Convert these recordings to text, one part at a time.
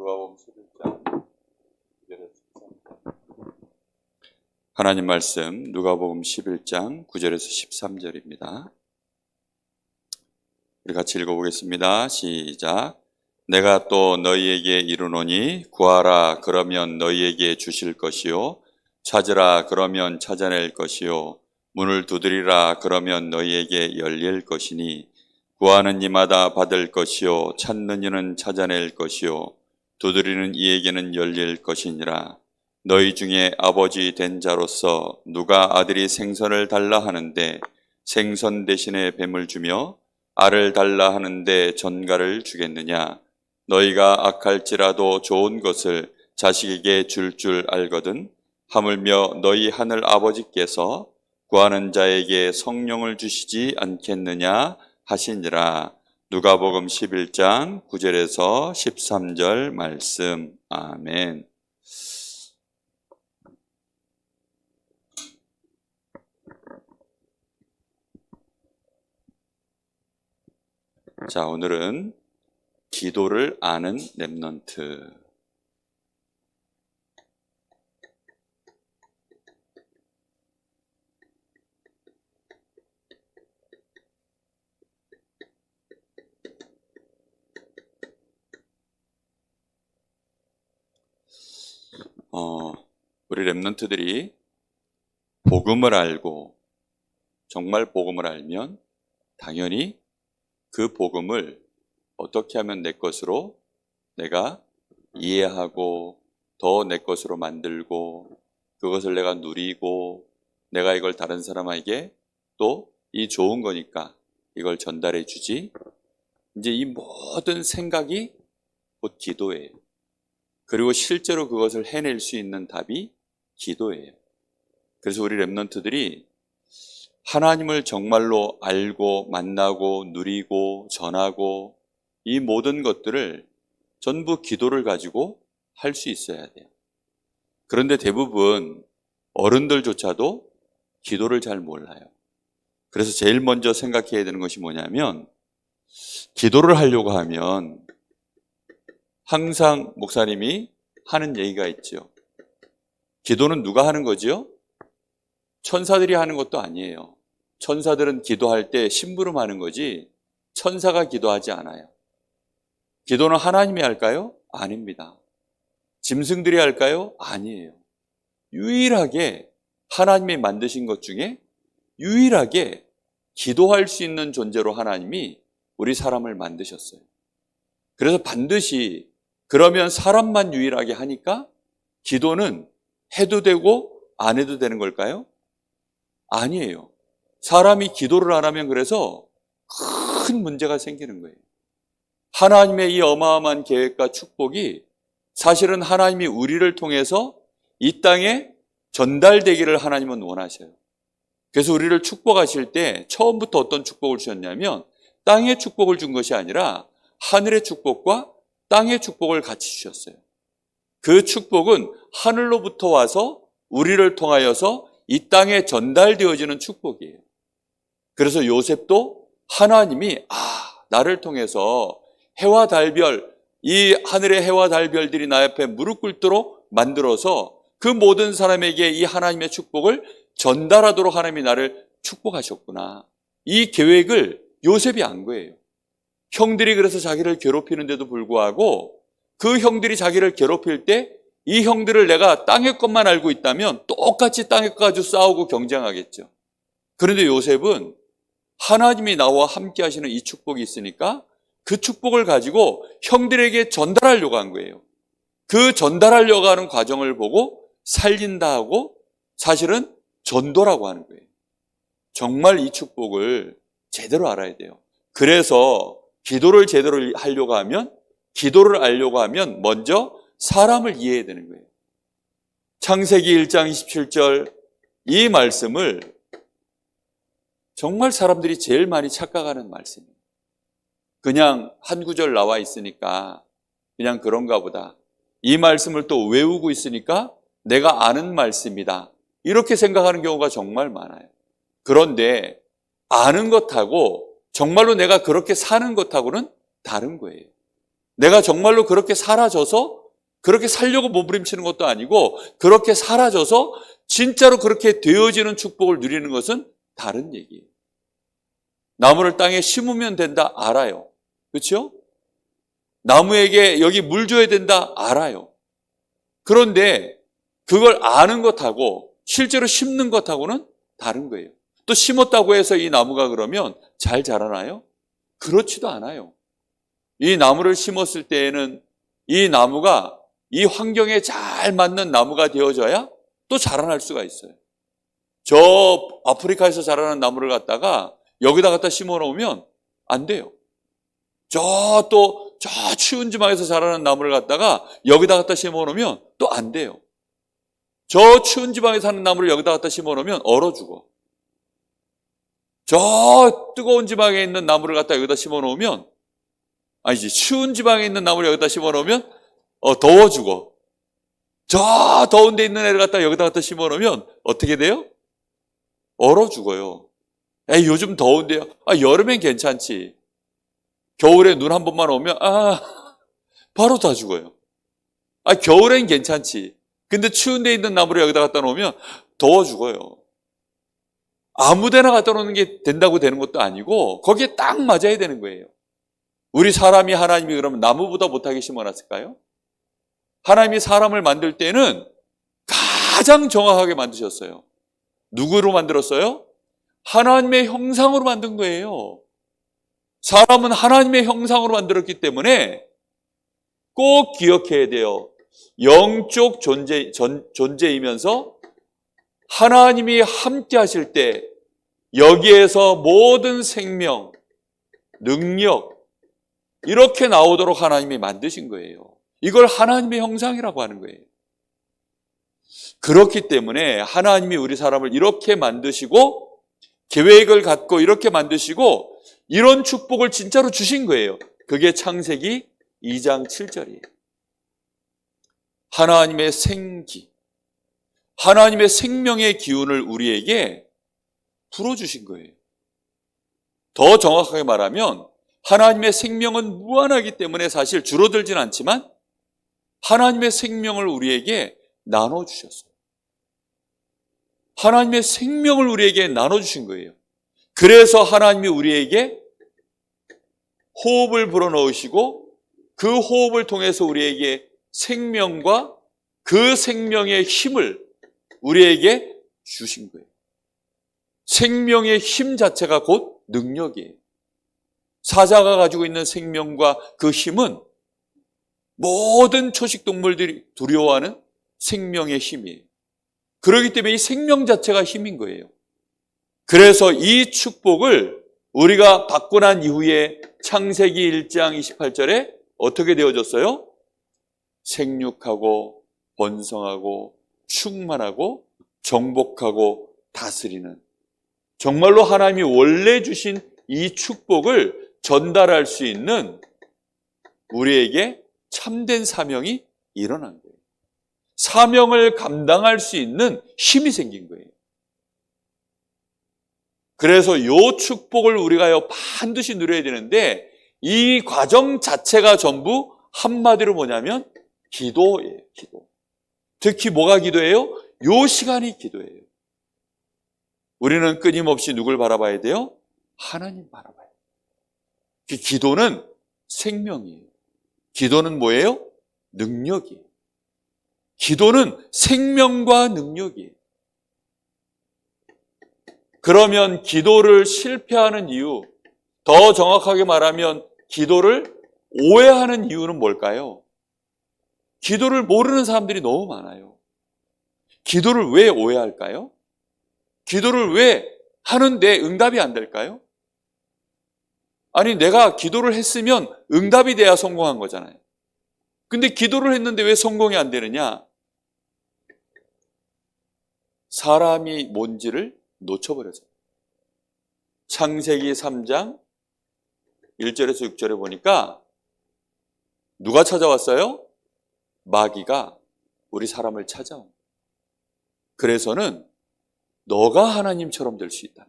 누가복음 11장 하나님 말씀 누가복음 11장 9절에서 13절입니다. 우리 같이 읽어보겠습니다. 시작. 내가 또 너희에게 이르노니 구하라 그러면 너희에게 주실 것이요 찾으라 그러면 찾아낼 것이요 문을 두드리라 그러면 너희에게 열릴 것이니 구하는 이마다 받을 것이요 찾는 이는 찾아낼 것이요 두드리는 이에게는 열릴 것이니라. 너희 중에 아버지 된 자로서 누가 아들이 생선을 달라 하는데 생선 대신에 뱀을 주며 알을 달라 하는데 전갈을 주겠느냐. 너희가 악할지라도 좋은 것을 자식에게 줄 알거든. 하물며 너희 하늘 아버지께서 구하는 자에게 성령을 주시지 않겠느냐 하시니라. 누가복음 11장 9절에서 13절 말씀. 아멘. 자, 오늘은 기도를 아는 렘넌트. 우리 렘넌트들이 복음을 알고 정말 복음을 알면 당연히 그 복음을 어떻게 하면 내 것으로 내가 이해하고 더 내 것으로 만들고 그것을 내가 누리고 내가 이걸 다른 사람에게 또 이 좋은 거니까 이걸 전달해 주지. 이제 이 모든 생각이 곧 기도예요. 그리고 실제로 그것을 해낼 수 있는 답이 기도예요. 그래서 우리 렘넌트들이 하나님을 정말로 알고 만나고 누리고 전하고 이 모든 것들을 전부 기도를 가지고 할 수 있어야 돼요. 그런데 대부분 어른들조차도 기도를 잘 몰라요. 그래서 제일 먼저 생각해야 되는 것이 뭐냐면 기도를 하려고 하면 항상 목사님이 하는 얘기가 있죠. 기도는 누가 하는 거지요? 천사들이 하는 것도 아니에요. 천사들은 기도할 때 심부름하는 거지 천사가 기도하지 않아요. 기도는 하나님이 할까요? 아닙니다. 짐승들이 할까요? 아니에요. 유일하게 하나님이 만드신 것 중에 유일하게 기도할 수 있는 존재로 하나님이 우리 사람을 만드셨어요. 그래서 반드시 그러면 사람만 유일하게 하니까 기도는 해도 되고 안 해도 되는 걸까요? 아니에요. 사람이 기도를 안 하면 그래서 큰 문제가 생기는 거예요. 하나님의 이 어마어마한 계획과 축복이 사실은 하나님이 우리를 통해서 이 땅에 전달되기를 하나님은 원하셔요. 그래서 우리를 축복하실 때 처음부터 어떤 축복을 주셨냐면 땅의 축복을 준 것이 아니라 하늘의 축복과 땅의 축복을 같이 주셨어요. 그 축복은 하늘로부터 와서 우리를 통하여서 이 땅에 전달되어지는 축복이에요. 그래서 요셉도 하나님이 나를 통해서 해와 달별, 이 하늘의 해와 달별들이 나 옆에 무릎 꿇도록 만들어서 그 모든 사람에게 이 하나님의 축복을 전달하도록 하나님이 나를 축복하셨구나. 이 계획을 요셉이 안 거예요. 형들이 그래서 자기를 괴롭히는데도 불구하고 그 형들이 자기를 괴롭힐 때 이 형들을 내가 땅의 것만 알고 있다면 똑같이 땅의 것 가지고 싸우고 경쟁하겠죠. 그런데 요셉은 하나님이 나와 함께 하시는 이 축복이 있으니까 그 축복을 가지고 형들에게 전달하려고 한 거예요. 그 전달하려고 하는 과정을 보고 살린다 하고 사실은 전도라고 하는 거예요. 정말 이 축복을 제대로 알아야 돼요. 그래서 기도를 제대로 하려고 하면 기도를 알려고 하면 먼저 사람을 이해해야 되는 거예요. 창세기 1장 27절 이 말씀을 정말 사람들이 제일 많이 착각하는 말씀이에요. 그냥 한 구절 나와 있으니까 그냥 그런가 보다. 이 말씀을 또 외우고 있으니까 내가 아는 말씀이다. 이렇게 생각하는 경우가 정말 많아요. 그런데 아는 것하고 정말로 내가 그렇게 사는 것하고는 다른 거예요. 내가 정말로 그렇게 사라져서 그렇게 살려고 몸부림치는 것도 아니고 그렇게 사라져서 진짜로 그렇게 되어지는 축복을 누리는 것은 다른 얘기예요. 나무를 땅에 심으면 된다, 알아요. 그렇죠? 나무에게 여기 물 줘야 된다, 알아요. 그런데 그걸 아는 것하고 실제로 심는 것하고는 다른 거예요. 또 심었다고 해서 이 나무가 그러면 잘 자라나요? 그렇지도 않아요. 이 나무를 심었을 때에는 이 나무가 이 환경에 잘 맞는 나무가 되어져야 또 자라날 수가 있어요. 저 아프리카에서 자라는 나무를 갖다가 여기다 갖다 심어 놓으면 안 돼요. 저 추운 지방에서 자라는 나무를 갖다가 여기다 갖다 심어 놓으면 또 안 돼요. 저 추운 지방에 사는 나무를 여기다 갖다 심어 놓으면 얼어 죽어. 저 뜨거운 지방에 있는 나무를 갖다 여기다 심어 놓으면, 아니지, 추운 지방에 있는 나무를 여기다 심어 놓으면 더워 죽어. 저 더운 데 있는 애를 갖다 여기다 갖다 심어 놓으면 어떻게 돼요? 얼어 죽어요. 에이, 요즘 더운데요. 여름엔 괜찮지. 겨울에 눈 한 번만 오면 바로 다 죽어요. 겨울엔 괜찮지. 근데 추운 데 있는 나무를 여기다 갖다 놓으면 더워 죽어요. 아무 데나 갖다 놓는 게 된다고 되는 것도 아니고 거기에 딱 맞아야 되는 거예요. 우리 사람이 하나님이 그러면 나무보다 못하게 심어놨을까요? 하나님이 사람을 만들 때는 가장 정확하게 만드셨어요. 누구로 만들었어요? 하나님의 형상으로 만든 거예요. 사람은 하나님의 형상으로 만들었기 때문에 꼭 기억해야 돼요. 영적 존재이면서 하나님이 함께 하실 때 여기에서 모든 생명, 능력 이렇게 나오도록 하나님이 만드신 거예요. 이걸 하나님의 형상이라고 하는 거예요. 그렇기 때문에 하나님이 우리 사람을 이렇게 만드시고 계획을 갖고 이렇게 만드시고 이런 축복을 진짜로 주신 거예요. 그게 창세기 2장 7절이에요. 하나님의 생기, 하나님의 생명의 기운을 우리에게 불어주신 거예요. 더 정확하게 말하면 하나님의 생명은 무한하기 때문에 사실 줄어들진 않지만 하나님의 생명을 우리에게 나눠주셨어요. 하나님의 생명을 우리에게 나눠주신 거예요. 그래서 하나님이 우리에게 호흡을 불어넣으시고 그 호흡을 통해서 우리에게 생명과 그 생명의 힘을 우리에게 주신 거예요. 생명의 힘 자체가 곧 능력이에요. 사자가 가지고 있는 생명과 그 힘은 모든 초식동물들이 두려워하는 생명의 힘이에요. 그렇기 때문에 이 생명 자체가 힘인 거예요. 그래서 이 축복을 우리가 받고 난 이후에 창세기 1장 28절에 어떻게 되어졌어요? 생육하고 번성하고 충만하고 정복하고 다스리는, 정말로 하나님이 원래 주신 이 축복을 전달할 수 있는 우리에게 참된 사명이 일어난 거예요. 사명을 감당할 수 있는 힘이 생긴 거예요. 그래서 이 축복을 우리가 반드시 누려야 되는데 이 과정 자체가 전부 한마디로 뭐냐면 기도예요. 기도. 특히 뭐가 기도예요? 이 시간이 기도예요. 우리는 끊임없이 누굴 바라봐야 돼요? 하나님 바라봐야 돼요. 기도는 생명이에요. 기도는 뭐예요? 능력이에요. 기도는 생명과 능력이에요. 그러면 기도를 실패하는 이유, 더 정확하게 말하면 기도를 오해하는 이유는 뭘까요? 기도를 모르는 사람들이 너무 많아요. 기도를 왜 오해할까요? 기도를 왜 하는데 응답이 안 될까요? 아니, 내가 기도를 했으면 응답이 돼야 성공한 거잖아요. 근데 기도를 했는데 왜 성공이 안 되느냐? 사람이 뭔지를 놓쳐버렸어요. 창세기 3장 1절에서 6절에 보니까 누가 찾아왔어요? 마귀가 우리 사람을 찾아온. 그래서는 너가 하나님처럼 될 수 있다.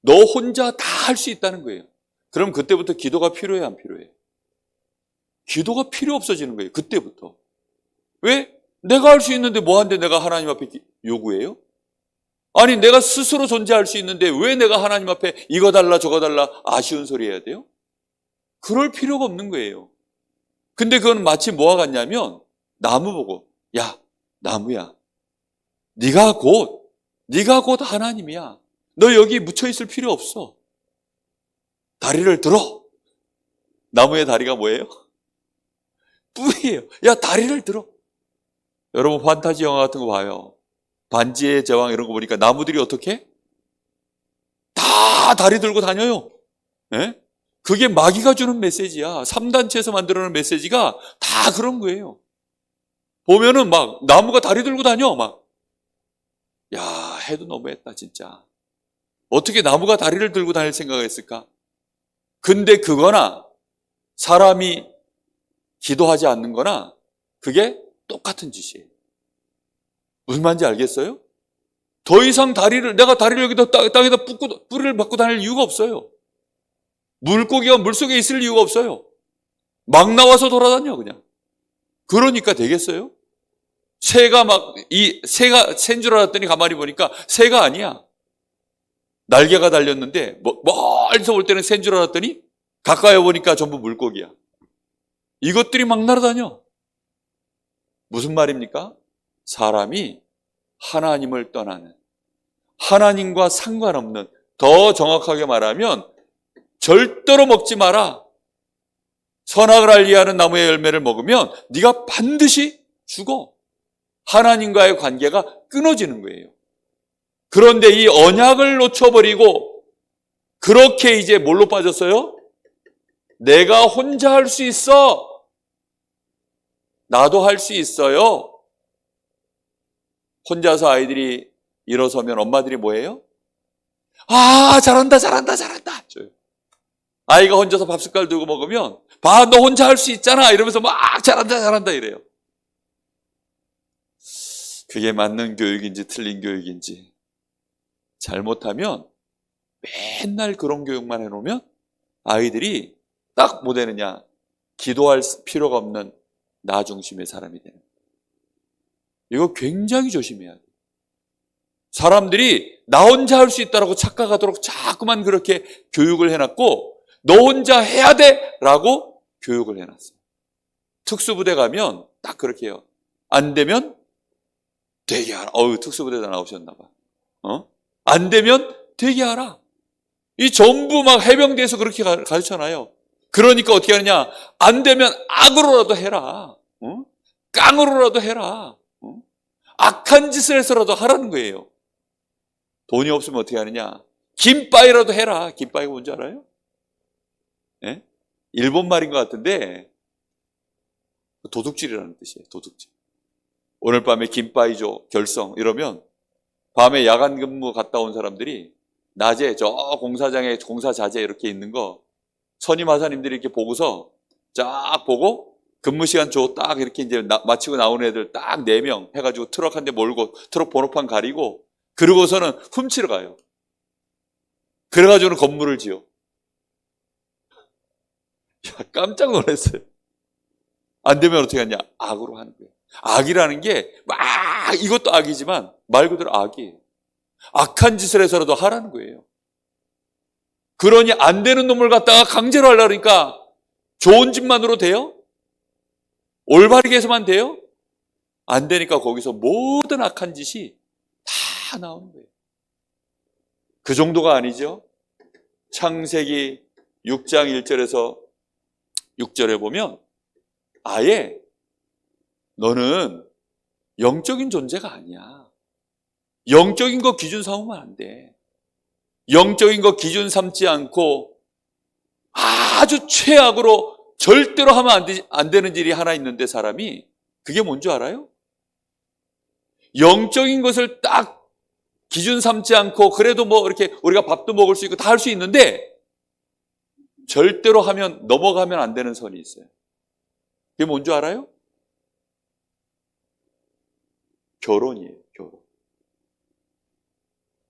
너 혼자 다 할 수 있다는 거예요. 그럼 그때부터 기도가 필요해요, 안 필요해요? 기도가 필요 없어지는 거예요. 그때부터. 왜? 내가 할 수 있는데 뭐한데 내가 하나님 앞에 요구해요? 아니 내가 스스로 존재할 수 있는데 왜 내가 하나님 앞에 이거 달라 저거 달라 아쉬운 소리 해야 돼요? 그럴 필요가 없는 거예요. 근데 그건 마치 뭐와 같냐면 나무 보고 야 나무야 네가 곧 하나님이야. 너 여기 묻혀있을 필요 없어. 다리를 들어. 나무의 다리가 뭐예요? 뿌리예요. 야 다리를 들어. 여러분 판타지 영화 같은 거 봐요. 반지의 제왕 이런 거 보니까 나무들이 어떻게? 다 다리 들고 다녀요. 네? 그게 마귀가 주는 메시지야. 3단체에서 만들어놓은 메시지가 다 그런 거예요. 보면은 막 나무가 다리 들고 다녀. 막. 야 해도 너무했다 진짜. 어떻게 나무가 다리를 들고 다닐 생각을 했을까? 근데 그거나 사람이 기도하지 않는 거나 그게 똑같은 짓이에요. 무슨 말인지 알겠어요? 더 이상 내가 다리를 여기다 땅에다 뿌리를 박고 다닐 이유가 없어요. 물고기가 물속에 있을 이유가 없어요. 막 나와서 돌아다녀 그냥. 그러니까 되겠어요? 새가 새인 줄 알았더니 가만히 보니까 새가 아니야. 날개가 달렸는데 멀리서 볼 때는 새인 줄 알았더니 가까이 보니까 전부 물고기야. 이것들이 막 날아다녀. 무슨 말입니까? 사람이 하나님을 떠나는, 하나님과 상관없는, 더 정확하게 말하면 절대로 먹지 마라. 선악을 알리하는 나무의 열매를 먹으면 네가 반드시 죽어. 하나님과의 관계가 끊어지는 거예요. 그런데 이 언약을 놓쳐버리고 그렇게 이제 뭘로 빠졌어요? 내가 혼자 할 수 있어. 나도 할 수 있어요. 혼자서 아이들이 일어서면 엄마들이 뭐해요? 아 잘한다. 아이가 혼자서 밥 숟갈 들고 먹으면 봐 너 혼자 할 수 있잖아 이러면서 막 잘한다 이래요. 그게 맞는 교육인지 틀린 교육인지 잘못하면 맨날 그런 교육만 해놓으면 아이들이 딱 뭐 되느냐? 기도할 필요가 없는 나 중심의 사람이 되는 거예요. 이거 굉장히 조심해야 돼요. 사람들이 나 혼자 할 수 있다라고 착각하도록 자꾸만 그렇게 교육을 해놨고 너 혼자 해야 돼! 라고 교육을 해놨어요. 특수부대 가면 딱 그렇게 해요. 안 되면 되게 하라. 특수부대다 나오셨나 봐. 안 되면 되게 하라. 이 전부 막 해병대에서 그렇게 가르쳐놔요. 그러니까 어떻게 하느냐? 안 되면 악으로라도 해라. 깡으로라도 해라. 악한 짓을 해서라도 하라는 거예요. 돈이 없으면 어떻게 하느냐? 김빠이라도 해라. 김빠이가 뭔지 알아요? 네? 일본 말인 것 같은데 도둑질이라는 뜻이에요. 도둑질. 오늘 밤에 김빠이죠. 결성 이러면 밤에 야간 근무 갔다 온 사람들이 낮에 저 공사장에 공사 자재 이렇게 있는 거 선임 하사님들이 이렇게 보고서 쫙 보고 근무 시간 줘 딱 이렇게 이제 마치고 나오는 애들 딱 4명 해가지고 트럭 한 대 몰고 트럭 번호판 가리고 그러고서는 훔치러 가요. 그래가지고는 건물을 지어. 야, 깜짝 놀랐어요. 안 되면 어떻게 하냐? 악으로 하는 거예요. 악이라는 게 막 이것도 악이지만 말 그대로 악이에요. 악한 짓을 해서라도 하라는 거예요. 그러니 안 되는 놈을 갖다가 강제로 하려니까 좋은 짓만으로 돼요? 올바르게 해서만 돼요? 안 되니까 거기서 모든 악한 짓이 다 나오는 거예요. 그 정도가 아니죠. 창세기 6장 1절에서 6절에 보면 아예 너는 영적인 존재가 아니야. 영적인 거 기준 삼으면 안 돼. 영적인 거 기준 삼지 않고 아주 최악으로 절대로 하면 안 되는 일이 하나 있는데 사람이 그게 뭔지 알아요? 영적인 것을 딱 기준 삼지 않고 그래도 뭐 이렇게 우리가 밥도 먹을 수 있고 다 할 수 있는데 절대로 하면 넘어가면 안 되는 선이 있어요. 그게 뭔지 알아요? 결혼이에요. 결혼.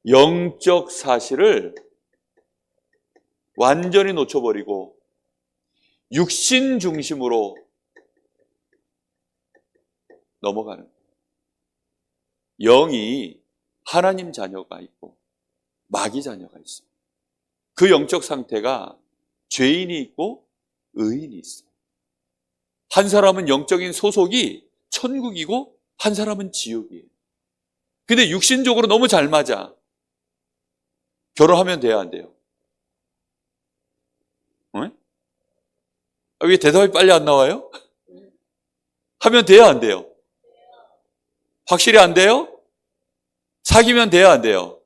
영적 사실을 완전히 놓쳐버리고 육신 중심으로 넘어가는 거예요. 영이 하나님 자녀가 있고 마귀 자녀가 있어요. 그 영적 상태가 죄인이 있고 의인이 있어요. 한 사람은 영적인 소속이 천국이고 한 사람은 지옥이에요. 근데 육신적으로 너무 잘 맞아. 결혼하면 돼야 안 돼요? 왜 대답이 빨리 안 나와요? 하면 돼야 안 돼요? 확실히 안 돼요? 사귀면 돼야 안 돼요?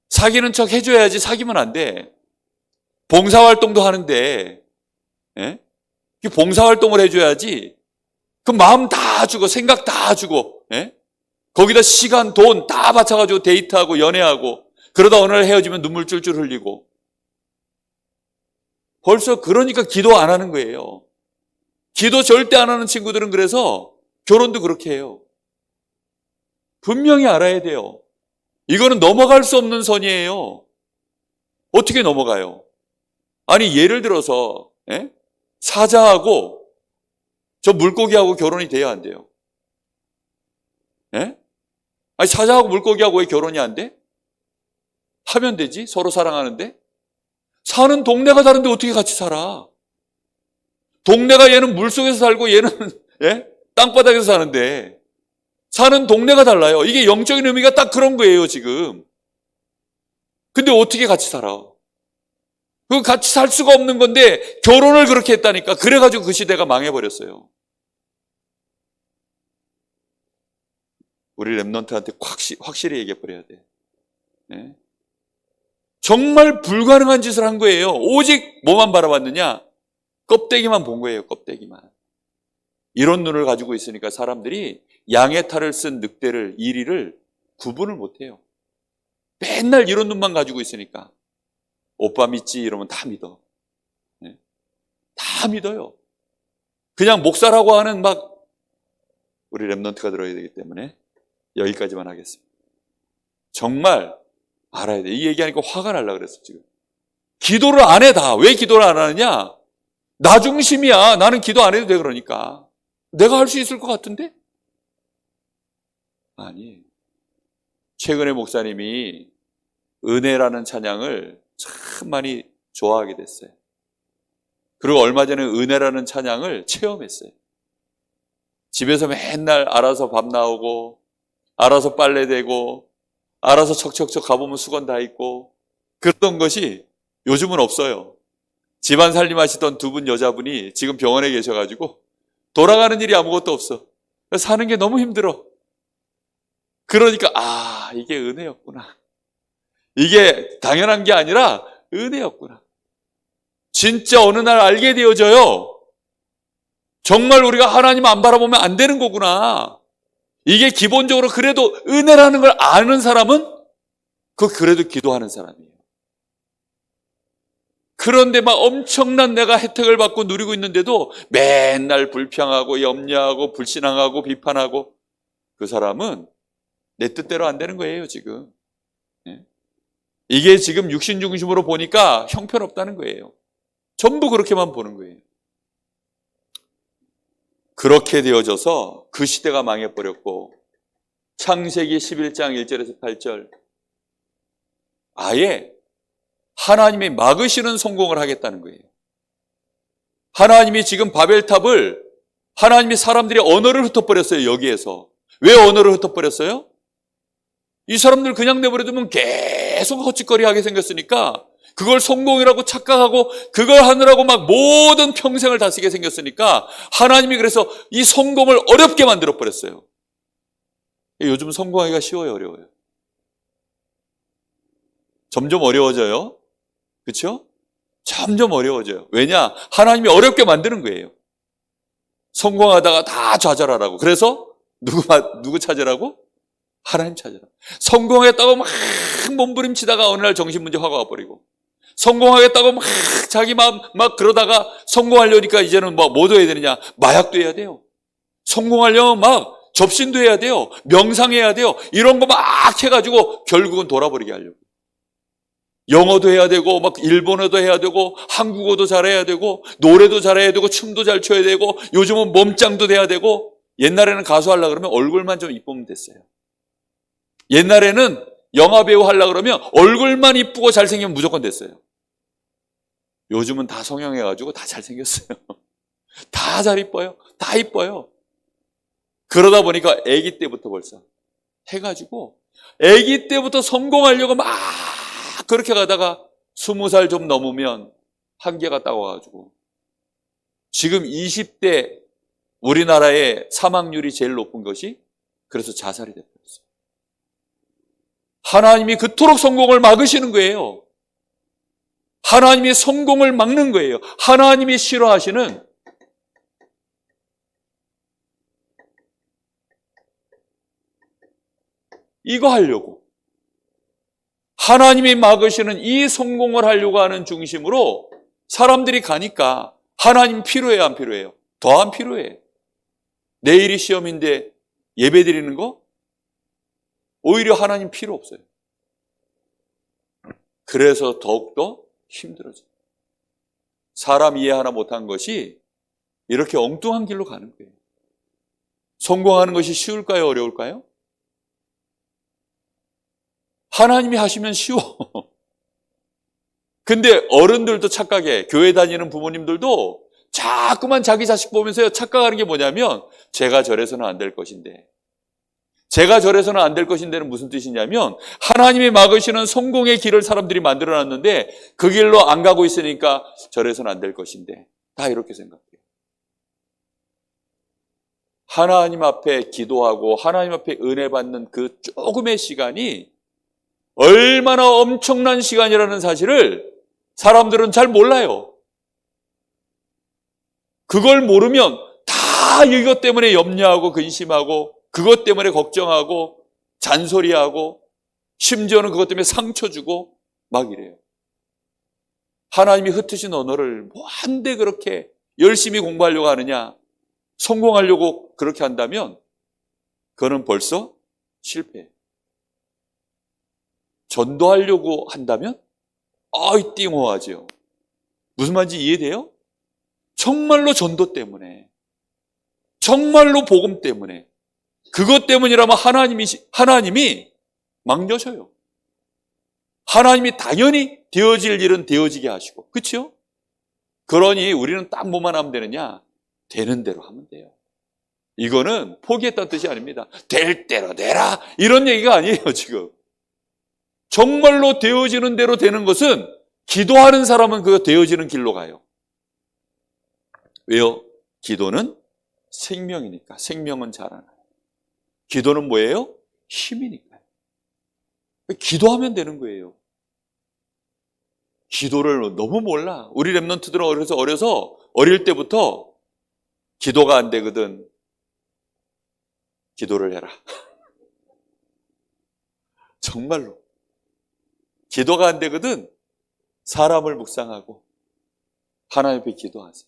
사귀는 척 해줘야지 사귀면 안 돼. 봉사활동도 하는데 봉사활동을 해줘야지. 그 마음 다 주고 생각 다 주고 거기다 시간, 돈 다 바쳐가지고 데이트하고 연애하고 그러다 어느 날 헤어지면 눈물 쫄쫄 흘리고 벌써 그러니까 기도 안 하는 거예요. 기도 절대 안 하는 친구들은 그래서 결혼도 그렇게 해요. 분명히 알아야 돼요. 이거는 넘어갈 수 없는 선이에요. 어떻게 넘어가요? 아니 예를 들어서 사자하고 저 물고기하고 결혼이 돼야 안 돼요? 아니 사자하고 물고기하고 왜 결혼이 안 돼? 하면 되지. 서로 사랑하는데. 사는 동네가 다른데 어떻게 같이 살아? 동네가 얘는 물속에서 살고 얘는 땅바닥에서 사는데 사는 동네가 달라요. 이게 영적인 의미가 딱 그런 거예요 지금. 근데 어떻게 같이 살아? 그거 같이 살 수가 없는 건데 결혼을 그렇게 했다니까. 그래가지고 그 시대가 망해버렸어요. 우리 랩넌트한테 확실히 얘기해버려야 돼. 정말 불가능한 짓을 한 거예요. 오직 뭐만 바라봤느냐? 껍데기만 본 거예요. 껍데기만. 이런 눈을 가지고 있으니까 사람들이 양의 탈을 쓴 늑대를, 이리를 구분을 못해요. 맨날 이런 눈만 가지고 있으니까 오빠 믿지? 이러면 다 믿어. 다 믿어요. 그냥 목사라고 하는 우리 랩넌트가 들어야 되기 때문에 여기까지만 하겠습니다. 정말 알아야 돼. 이 얘기하니까 화가 날라 그랬어 지금. 기도를 안 해 다. 왜 기도를 안 하느냐? 나 중심이야. 나는 기도 안 해도 돼 그러니까. 내가 할 수 있을 것 같은데? 아니. 최근에 목사님이 은혜라는 찬양을 참 많이 좋아하게 됐어요. 그리고 얼마 전에 은혜라는 찬양을 체험했어요. 집에서 맨날 알아서 밥 나오고 알아서 빨래 대고 알아서 척척척 가보면 수건 다 있고 그랬던 것이 요즘은 없어요. 집안 살림하시던 두 분 여자분이 지금 병원에 계셔가지고 돌아가는 일이 아무것도 없어. 사는 게 너무 힘들어. 그러니까 이게 은혜였구나. 이게 당연한 게 아니라 은혜였구나. 진짜 어느 날 알게 되어져요. 정말 우리가 하나님 안 바라보면 안 되는 거구나. 이게 기본적으로 그래도 은혜라는 걸 아는 사람은 그래도 기도하는 사람이에요. 그런데 엄청난 내가 혜택을 받고 누리고 있는데도 맨날 불평하고 염려하고 불신앙하고 비판하고 그 사람은 내 뜻대로 안 되는 거예요 지금. 이게 지금 육신 중심으로 보니까 형편없다는 거예요. 전부 그렇게만 보는 거예요. 그렇게 되어져서 그 시대가 망해버렸고 창세기 11장 1절에서 8절 아예 하나님이 막으시는 성공을 하겠다는 거예요. 하나님이 지금 바벨탑을 하나님이 사람들의 언어를 흩어버렸어요. 여기에서. 왜 언어를 흩어버렸어요? 이 사람들 그냥 내버려두면 계속 헛짓거리하게 생겼으니까 그걸 성공이라고 착각하고 그걸 하느라고 모든 평생을 다 쓰게 생겼으니까 하나님이 그래서 이 성공을 어렵게 만들어버렸어요. 요즘 성공하기가 쉬워요, 어려워요? 점점 어려워져요. 그렇죠? 점점 어려워져요. 왜냐? 하나님이 어렵게 만드는 거예요. 성공하다가 다 좌절하라고. 그래서 누구 찾으라고? 하나님 찾으라. 성공하겠다고 막 몸부림치다가 어느 날 정신문제 화가 와버리고 성공하겠다고 막 자기 마음 그러다가 성공하려니까 이제는 뭐 해야 되느냐? 마약도 해야 돼요. 성공하려면 접신도 해야 돼요. 명상해야 돼요. 이런 거 막 해가지고 결국은 돌아버리게 하려고. 영어도 해야 되고 막 일본어도 해야 되고 한국어도 잘해야 되고 노래도 잘해야 되고 춤도 잘 춰야 되고 요즘은 몸짱도 돼야 되고 옛날에는 가수 하려고 그러면 얼굴만 좀 이쁘면 됐어요. 옛날에는 영화배우 하려고 그러면 얼굴만 이쁘고 잘생기면 무조건 됐어요. 요즘은 다 성형해가지고 다 잘생겼어요. 다 잘 이뻐요. 다 이뻐요. 그러다 보니까 아기 때부터 벌써 해가지고 아기 때부터 성공하려고 막 그렇게 가다가 20살 좀 넘으면 한계가 따와가지고 지금 20대 우리나라의 사망률이 제일 높은 것이 그래서 자살이 돼버렸어요. 하나님이 그토록 성공을 막으시는 거예요. 하나님이 성공을 막는 거예요. 하나님이 싫어하시는 이거 하려고. 하나님이 막으시는 이 성공을 하려고 하는 중심으로 사람들이 가니까 하나님 필요해요, 안 필요해요? 더 안 필요해. 내일이 시험인데 예배 드리는 거? 오히려 하나님 필요 없어요. 그래서 더욱더 힘들어져요. 사람 이해 하나 못한 것이 이렇게 엉뚱한 길로 가는 거예요. 성공하는 것이 쉬울까요? 어려울까요? 하나님이 하시면 쉬워. 근데 어른들도 착각해. 교회 다니는 부모님들도 자꾸만 자기 자식 보면서 착각하는 게 뭐냐면 제가 저래서는 안 될 것인데. 제가 저래서는 안 될 것인데는 무슨 뜻이냐면 하나님이 막으시는 성공의 길을 사람들이 만들어놨는데 그 길로 안 가고 있으니까 저래서는 안 될 것인데. 다 이렇게 생각해요. 하나님 앞에 기도하고 하나님 앞에 은혜 받는 그 조금의 시간이 얼마나 엄청난 시간이라는 사실을 사람들은 잘 몰라요. 그걸 모르면 다 이것 때문에 염려하고 근심하고 그것 때문에 걱정하고 잔소리하고 심지어는 그것 때문에 상처 주고 막 이래요. 하나님이 흩으신 언어를 뭐 한데 그렇게 열심히 공부하려고 하느냐, 성공하려고 그렇게 한다면 그거는 벌써 실패해요. 전도하려고 한다면 아이 띵호하죠. 무슨 말인지 이해돼요? 정말로 전도 때문에, 정말로 복음 때문에, 그것 때문이라면 하나님이 막려셔요. 하나님이 당연히 되어질 일은 되어지게 하시고, 그렇죠? 그러니 우리는 딱 뭐만 하면 되느냐? 되는 대로 하면 돼요. 이거는 포기했다는 뜻이 아닙니다. 될 대로 되라 이런 얘기가 아니에요. 지금 정말로 되어지는 대로 되는 것은 기도하는 사람은 그거 되어지는 길로 가요. 왜요? 기도는 생명이니까. 생명은 자라나요. 기도는 뭐예요? 힘이니까요. 기도하면 되는 거예요. 기도를 너무 몰라. 우리 랩런트들은 어릴 때부터 기도가 안 되거든. 기도를 해라. 정말로. 기도가 안 되거든. 사람을 묵상하고 하나님 앞에 기도하세요.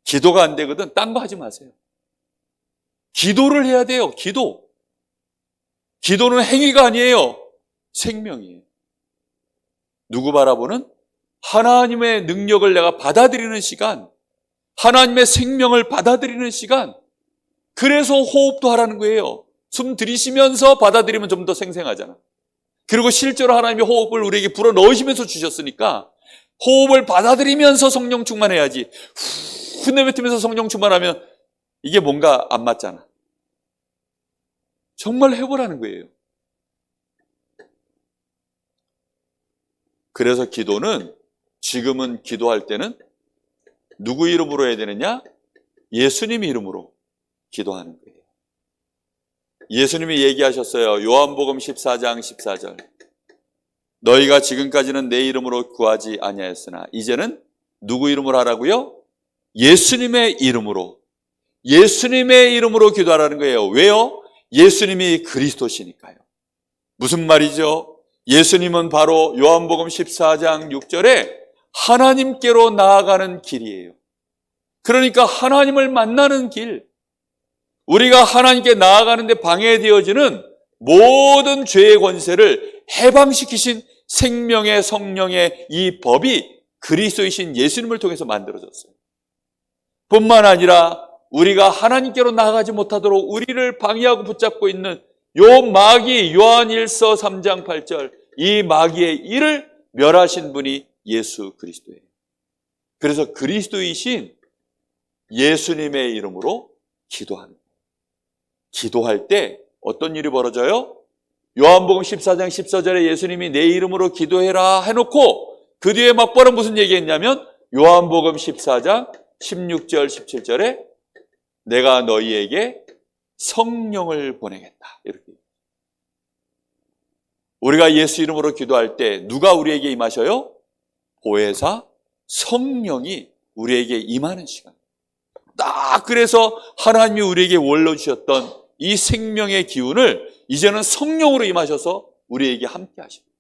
기도가 안 되거든. 딴 거 하지 마세요. 기도를 해야 돼요. 기도. 기도는 행위가 아니에요. 생명이에요. 누구 바라보는? 하나님의 능력을 내가 받아들이는 시간, 하나님의 생명을 받아들이는 시간. 그래서 호흡도 하라는 거예요. 숨 들이쉬면서 받아들이면 좀 더 생생하잖아. 그리고 실제로 하나님이 호흡을 우리에게 불어넣으시면서 주셨으니까 호흡을 받아들이면서 성령 충만해야지. 후 내뱉으면서 성령 충만하면 이게 뭔가 안 맞잖아. 정말 해보라는 거예요. 그래서 기도는 지금은 기도할 때는 누구 이름으로 해야 되느냐? 예수님 이름으로 기도하는 거예요. 예수님이 얘기하셨어요. 요한복음 14장 14절. 너희가 지금까지는 내 이름으로 구하지 아니하였으나 이제는 누구 이름으로 하라고요? 예수님의 이름으로. 예수님의 이름으로 기도하라는 거예요. 왜요? 예수님이 그리스도시니까요. 무슨 말이죠? 예수님은 바로 요한복음 14장 6절에 하나님께로 나아가는 길이에요. 그러니까 하나님을 만나는 길. 우리가 하나님께 나아가는데 방해되어지는 모든 죄의 권세를 해방시키신 생명의 성령의 이 법이 그리스도이신 예수님을 통해서 만들어졌어요. 뿐만 아니라 우리가 하나님께로 나아가지 못하도록 우리를 방해하고 붙잡고 있는 요 마귀, 요한일서 3장 8절, 이 마귀의 일을 멸하신 분이 예수 그리스도예요. 그래서 그리스도이신 예수님의 이름으로 기도하는 거예요. 기도할 때 어떤 일이 벌어져요? 요한복음 14장 14절에 예수님이 내 이름으로 기도해라 해놓고 그 뒤에 막바로 무슨 얘기했냐면 요한복음 14장 16절 17절에 내가 너희에게 성령을 보내겠다. 이렇게. 우리가 예수 이름으로 기도할 때 누가 우리에게 임하셔요? 보혜사 성령이 우리에게 임하는 시간. 딱 그래서 하나님이 우리에게 올려주셨던 이 생명의 기운을 이제는 성령으로 임하셔서 우리에게 함께 하십니다.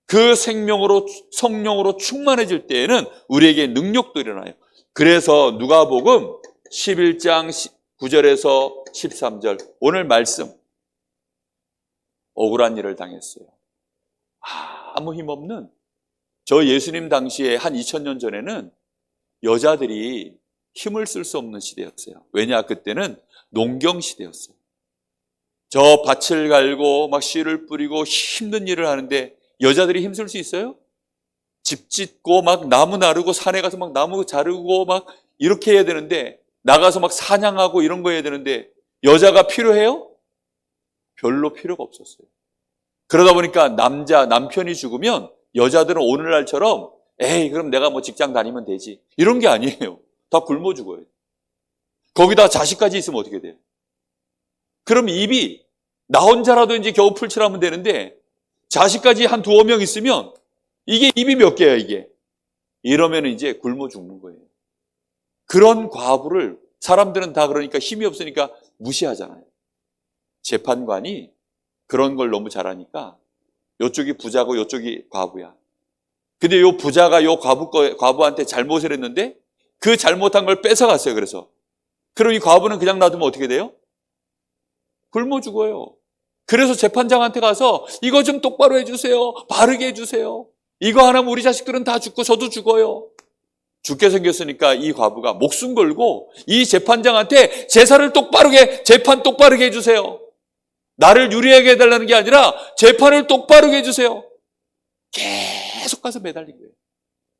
그 성령으로 충만해질 때에는 우리에게 능력도 일어나요. 그래서 누가복음 11장 9절에서 13절 오늘 말씀 억울한 일을 당했어요. 아무 힘없는 저 예수님 당시에 한 2000년 전에는 여자들이 힘을 쓸 수 없는 시대였어요. 왜냐? 그때는 농경 시대였어요. 저 밭을 갈고 막 씨를 뿌리고 힘든 일을 하는데 여자들이 힘쓸 수 있어요? 집 짓고 막 나무 나르고 산에 가서 막 나무 자르고 막 이렇게 해야 되는데 나가서 막 사냥하고 이런 거 해야 되는데 여자가 필요해요? 별로 필요가 없었어요. 그러다 보니까 남편이 죽으면 여자들은 오늘날처럼 에이 그럼 내가 뭐 직장 다니면 되지 이런 게 아니에요. 다 굶어 죽어요. 거기다 자식까지 있으면 어떻게 돼요? 그럼 입이 나 혼자라도 이제 겨우 풀칠하면 되는데 자식까지 한 두어 명 있으면 이게 입이 몇 개야 이게. 이러면 이제 굶어 죽는 거예요. 그런 과부를 사람들은 다 그러니까 힘이 없으니까 무시하잖아요. 재판관이 그런 걸 너무 잘하니까 이쪽이 부자고 이쪽이 과부야. 근데 요 부자가 요 과부한테 잘못을 했는데 그 잘못한 걸 뺏어갔어요. 그럼 이 과부는 그냥 놔두면 어떻게 돼요? 굶어 죽어요. 그래서 재판장한테 가서 이거 좀 똑바로 해주세요. 바르게 해주세요. 이거 안 하면 우리 자식들은 다 죽고 저도 죽어요. 죽게 생겼으니까 이 과부가 목숨 걸고 이 재판장한테 재판 똑바르게 해주세요. 나를 유리하게 해달라는 게 아니라 재판을 똑바르게 해주세요. 계속 가서 매달린 거예요.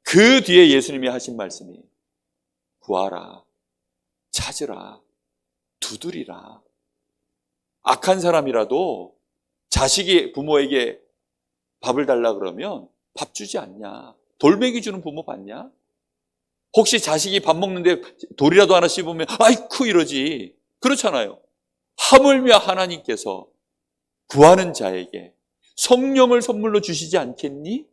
그 뒤에 예수님이 하신 말씀이 구하라, 찾으라, 두드리라. 악한 사람이라도 자식이 부모에게 밥을 달라 그러면 밥 주지 않냐? 돌멩이 주는 부모 봤냐? 혹시 자식이 밥 먹는데 돌이라도 하나 씹으면 아이쿠 이러지. 그렇잖아요. 하물며 하나님께서 구하는 자에게 성령을 선물로 주시지 않겠니?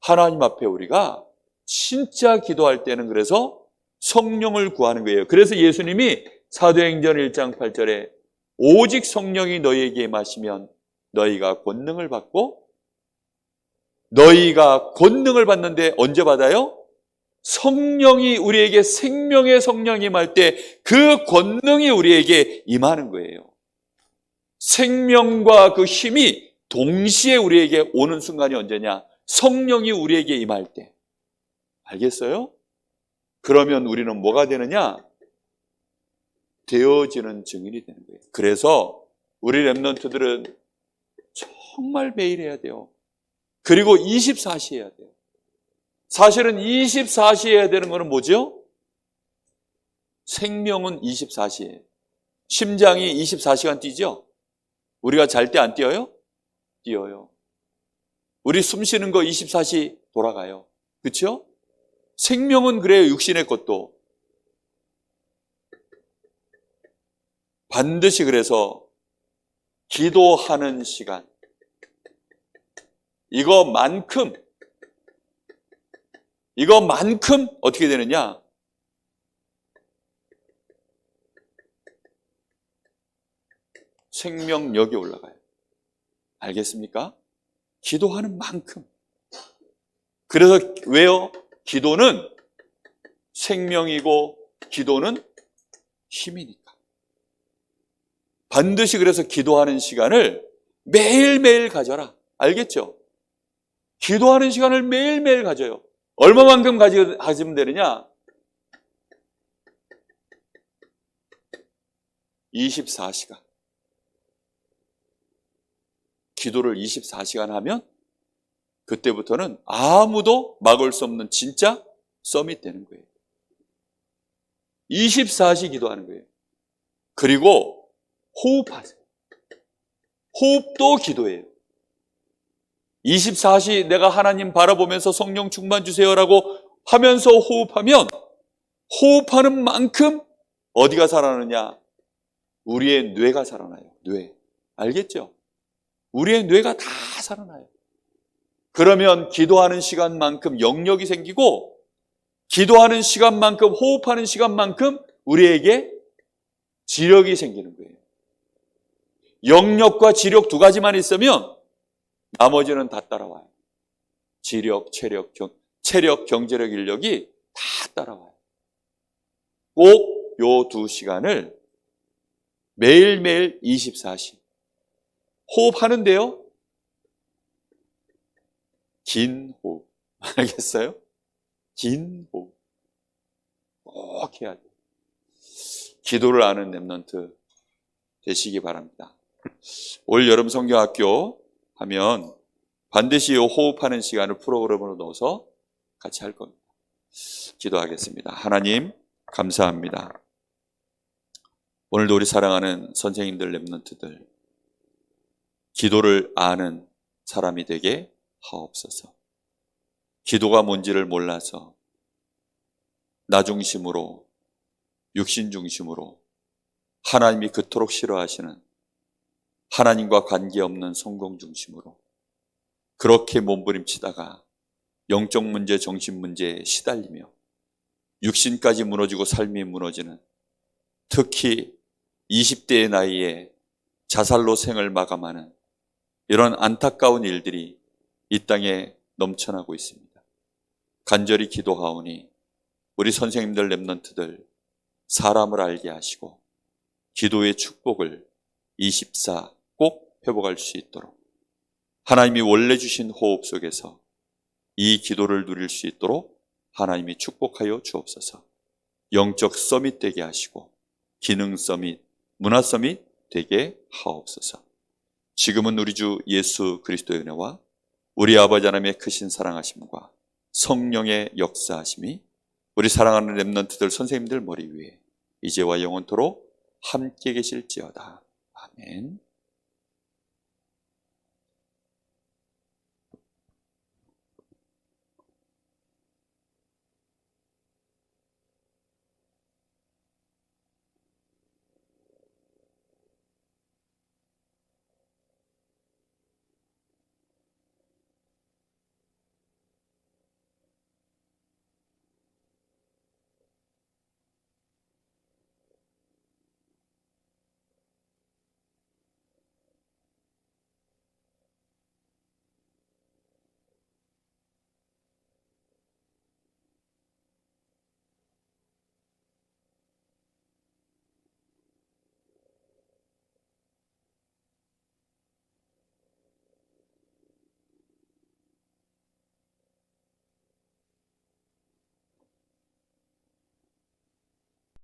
하나님 앞에 우리가 진짜 기도할 때는 그래서 성령을 구하는 거예요. 그래서 예수님이 사도행전 1장 8절에 오직 성령이 너희에게 임하시면 너희가 권능을 받는데 언제 받아요? 성령이 우리에게 생명의 성령이 임할 때 그 권능이 우리에게 임하는 거예요. 생명과 그 힘이 동시에 우리에게 오는 순간이 언제냐? 성령이 우리에게 임할 때. 알겠어요? 그러면 우리는 뭐가 되느냐? 되어지는 증인이 되는 거예요. 그래서 우리 렘넌트들은 정말 매일 해야 돼요. 그리고 24시 해야 돼요. 사실은 24시 해야 되는 거는 뭐죠? 생명은 24시예요. 심장이 24시간 뛰죠? 우리가 잘 때 안 뛰어요? 뛰어요. 우리 숨 쉬는 거 24시 돌아가요. 그렇죠? 생명은 그래요. 육신의 것도. 반드시 그래서 기도하는 시간. 이거만큼 어떻게 되느냐? 생명력이 올라가요. 알겠습니까? 기도하는 만큼. 그래서 왜요? 기도는 생명이고 기도는 힘이니까. 반드시 그래서 기도하는 시간을 매일매일 가져라. 알겠죠? 기도하는 시간을 매일매일 가져요. 얼마만큼 가지면 되느냐? 24시간. 기도를 24시간 하면 그때부터는 아무도 막을 수 없는 진짜 서밋 되는 거예요. 24시 기도하는 거예요. 그리고 호흡하세요. 호흡도 기도예요. 24시 내가 하나님 바라보면서 성령 충만 주세요라고 하면서 호흡하면 호흡하는 만큼 어디가 살아나느냐? 우리의 뇌가 살아나요. 뇌. 알겠죠? 우리의 뇌가 다 살아나요. 그러면 기도하는 시간만큼 영역이 생기고 기도하는 시간만큼 호흡하는 시간만큼 우리에게 지력이 생기는 거예요. 영역과 지력 두 가지만 있으면 나머지는 다 따라와요. 지력, 체력, 경제력, 인력이 다 따라와요. 꼭 요 두 시간을 매일매일 24시 호흡하는데요. 긴 호흡. 알겠어요? 긴 호흡. 꼭 해야 돼요. 기도를 아는 랩런트 되시기 바랍니다. 올 여름 성경학교 하면 반드시 이 호흡하는 시간을 프로그램으로 넣어서 같이 할 겁니다. 기도하겠습니다. 하나님 감사합니다. 오늘도 우리 사랑하는 선생님들, 랩런트들 기도를 아는 사람이 되게 하옵소서. 기도가 뭔지를 몰라서 나 중심으로 육신 중심으로 하나님이 그토록 싫어하시는 하나님과 관계없는 성공 중심으로 그렇게 몸부림치다가 영적 문제, 정신 문제에 시달리며 육신까지 무너지고 삶이 무너지는 특히 20대의 나이에 자살로 생을 마감하는 이런 안타까운 일들이 이 땅에 넘쳐나고 있습니다. 간절히 기도하오니 우리 선생님들, 랩런트들 사람을 알게 하시고 기도의 축복을 24 꼭 회복할 수 있도록 하나님이 원래 주신 호흡 속에서 이 기도를 누릴 수 있도록 하나님이 축복하여 주옵소서. 영적 서밋 되게 하시고 기능 서밋, 문화 서밋 되게 하옵소서. 지금은 우리 주 예수 그리스도의 은혜와 우리 아버지 하나님의 크신 사랑하심과 성령의 역사하심이 우리 사랑하는 랩런트들 선생님들 머리 위에 이제와 영원토록 함께 계실지어다. 아멘.